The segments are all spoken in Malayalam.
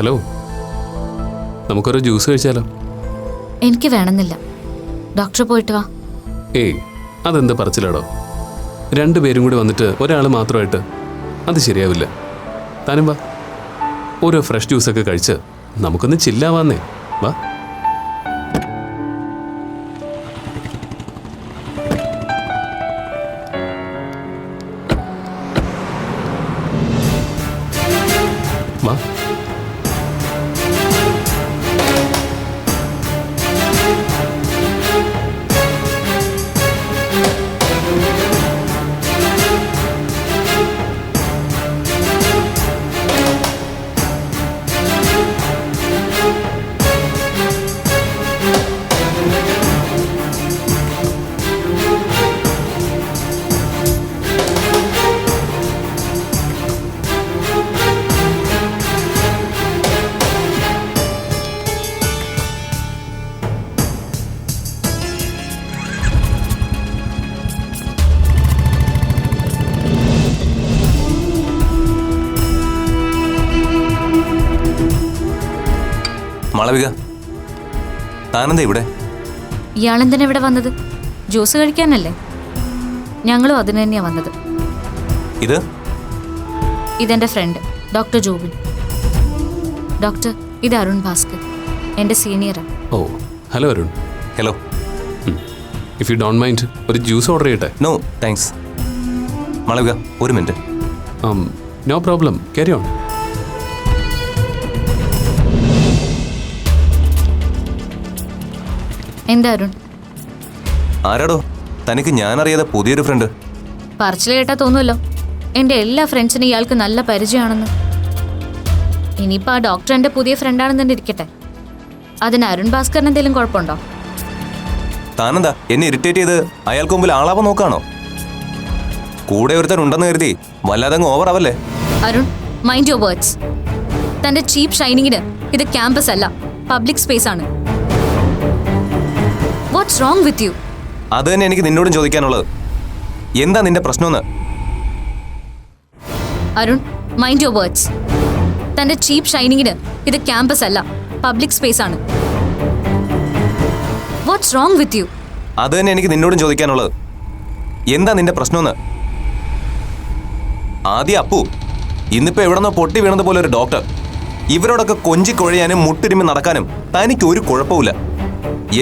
ഹലോ, നമുക്കൊരു ജ്യൂസ് കഴിച്ചാലോ? എനിക്ക് വേണമെന്നില്ല. ഡോക്ടർ പോയിട്ട് വാ. ഏയ്, അതെന്ത് പറച്ചിലാടോ? രണ്ടുപേരും കൂടി വന്നിട്ട് ഒരാൾ മാത്രമായിട്ട് അത് ശരിയാവില്ല. താനും വാ, ഓരോ ഫ്രഷ് ജ്യൂസൊക്കെ കഴിച്ച് നമുക്കൊന്ന് ചില്ലാവാന്നേ. വാ. വാ. മാളവിക, താനെന്താ ഇവിടെ? ഇയാളെന്തിനാ ഇവിടെ വന്നത്? ജ്യൂസ് കഴിക്കാനല്ലേ? ഞങ്ങളും അതിന് തന്നെയാ വന്നത്. ഇതെന്റെ ഫ്രണ്ട് ഡോക്ടർ ജോബിൻ. ഡോക്ടർ, ഇത് അരുൺ ഭാസ്കർ, എന്റെ സീനിയറാ. ഓ, hello Arun. Hello. If you don't mind ഒരു ജ്യൂസ് ഓർഡർ ചെയ്യട്ടെ? No thanks. മാളവിക, ഒരു minute. No problem, carry on. എന്താ അരുൺ? ആരാടോ? തനിക്ക് ഞാനറിയാതെ പുതിയൊരു ഫ്രണ്ട്? പറച്ചിൽ കേട്ടാ തോന്നുമല്ലോ എന്റെ എല്ലാ ഫ്രണ്ട്സിനും ഇയാൾക്ക് നല്ല പരിചയമാണെന്ന്. ഇനിയിപ്പോ ആ ഡോക്ടർ എന്റെ പുതിയ ഫ്രണ്ടാണെന്ന് തന്നെ ഇരിക്കട്ടെ. അതിന് അരുൺ ഭാസ്കറിന് എന്തെങ്കിലും കുഴപ്പമുണ്ടോ? താനെന്താ എന്നെ ഇറിറ്റേറ്റ് ചെയ്ത് അയാൾക്ക് മുമ്പിൽ ആളാവാൻ നോക്കാണോ? കൂടെ ഒരുത്തൻ ഉണ്ടെന്ന് കരുതി വല്ലാതെ അങ്ങ് ഓവർ ആവല്ലേ? Arun, mind your words. തന്റെ ചീപ്പ് ഷൈനിങ്ങിന് ഇത് ക്യാമ്പസ് അല്ല, പബ്ലിക് സ്പേസ് ആണ്. What's wrong with you? അത് തന്നെ എനിക്ക് നിന്നോടും ചോദിക്കാനുള്ളത്. എന്താ നിന്റെ പ്രശ്നമെന്ന്? Arun, mind your words. തന്റെ ചീപ്പ് ഷൈനിങ്ങിന് ഇത് ക്യാമ്പസ് അല്ല, പബ്ലിക് സ്പേസ് ആണ്. What's wrong with you? അത് തന്നെ എനിക്ക് നിന്നോടും ചോദിക്കാനുള്ളത്. എന്താ നിന്റെ പ്രശ്നമെന്ന്? ആദ്യം അപ്പു, ഇന്നിപ്പോ എവിടെന്നോ പൊട്ടി വീണത് പോലെ ഒരു ഡോക്ടർ. ഇവരോടൊക്കെ കൊഞ്ചിക്കൊഴയാനും മുട്ടിരുമ്പി നടക്കാനും തനിക്ക് ഒരു കുഴപ്പമില്ല.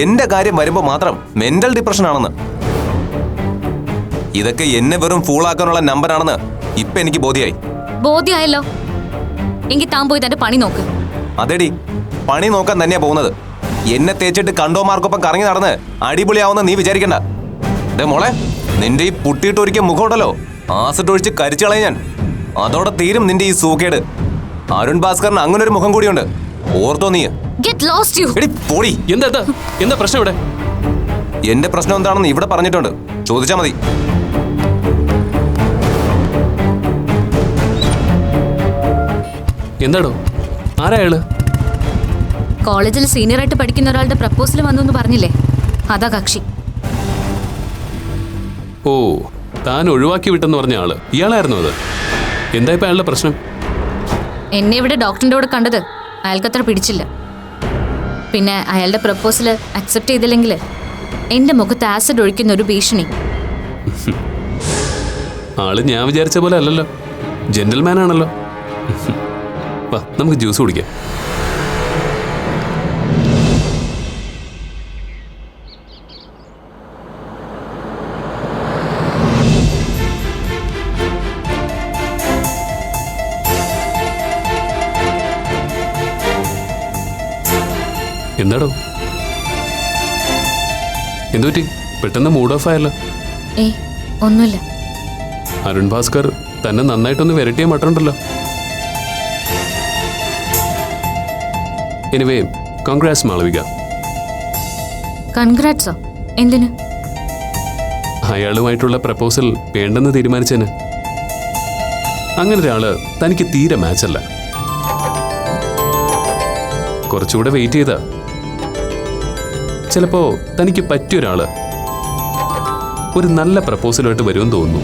എന്റെ കാര്യം വരുമ്പോ മാത്രം മെന്റൽ ഡിപ്രഷൻ ആണെന്ന്. ഇതൊക്കെ എന്നെ വെറും ഫൂളാക്കാനുള്ള നമ്പറാണെന്ന് ഇപ്പൊ എനിക്ക് ബോധ്യായല്ലോ. എങ്കിൽ താൻ പോയി തന്റെ പണി നോക്ക്. അതെടി, പണി നോക്കാൻ തന്നെയാ പോകുന്നത്. എന്നെ തേച്ചിട്ട് കണ്ടോമാർക്കൊപ്പം കറങ്ങി നടന്ന് അടിപൊളിയാവുന്ന നീ വിചാരിക്കണ്ട. ഡേ മോളെ, നിന്റെ ഈ പുട്ടിയിട്ട് ഒരിക്കൽ മുഖമുണ്ടല്ലോ, ആസിഡ് ഒഴിച്ച് കരിച്ചു കളയ ഞാൻ. അതോടെ തീരും നിന്റെ ഈ സൂക്കേട്. അരുൺ ഭാസ്കറിന് അങ്ങനെ ഒരു മുഖം കൂടിയുണ്ട്, ഓർത്തോ നീ? എന്താ പ്രശ്നം ഇവിടെ? എന്റെ പ്രശ്നം എന്താണെന്ന് ഇവിടെ പറഞ്ഞിട്ടുണ്ട്, ചോദിച്ചാ മതി. എന്താടോ, ആരായാള്? കോളേജിൽ സീനിയറായിട്ട് പഠിക്കുന്ന ഒരാളുടെ പ്രപ്പോസൽ വന്നു എന്ന് പറഞ്ഞില്ലേ, അതാ കക്ഷി. ഓ, താൻ ഒഴിവാക്കി വിട്ടെന്ന് പറഞ്ഞ ആള് ഇയാളായിരുന്നു അത്? എന്താ ഇപ്പൊ അയാളുടെ പ്രശ്നം? എന്നെ ഇവിടെ ഡോക്ടറിന്റെ കൂടെ കണ്ടത് അയാൾക്കത്ര പിടിച്ചില്ല. പിന്നെ അയാളുടെ പ്രപ്പോസൽ അക്സെപ്റ്റ് ചെയ്തില്ലെങ്കിൽ എന്റെ മുഖത്ത് ആസിഡ് ഒഴിക്കുന്ന ഒരു ഭീഷണി. ആള് ഞാൻ വിചാരിച്ച പോലെ അല്ലല്ലോ, ജെന്റിൽമാൻ ആണല്ലോ. വാ, നമുക്ക് ജ്യൂസ് കുടിക്കാം. എന്താടോ, എന്തുപറ്റി? പെട്ടെന്ന് മൂഡ് ഓഫ് ആയല്ലോ. ഒന്നുമില്ല. അരുൺ ഭാസ്കർ തന്നെ നന്നായിട്ടൊന്ന് വെരട്ടിയ മട്ടുണ്ടല്ലോ. Anyway, congrats Malavika. കൺഗ്രാറ്റ്സോ? എന്തിന്? അയാളുമായിട്ടുള്ള പ്രപ്പോസൽ വേണ്ടെന്ന് തീരുമാനിച്ചതിന്. അങ്ങനെ ഒരാള് തനിക്ക് തീരെ മാച്ചല്ല. കുറച്ചുകൂടെ വെയിറ്റ് ചെയ്താ ചിലപ്പോ തനിക്ക് പറ്റിയൊരാള് ഒരു നല്ല പ്രപ്പോസലുമായിട്ട് വരുമെന്ന് തോന്നുന്നു.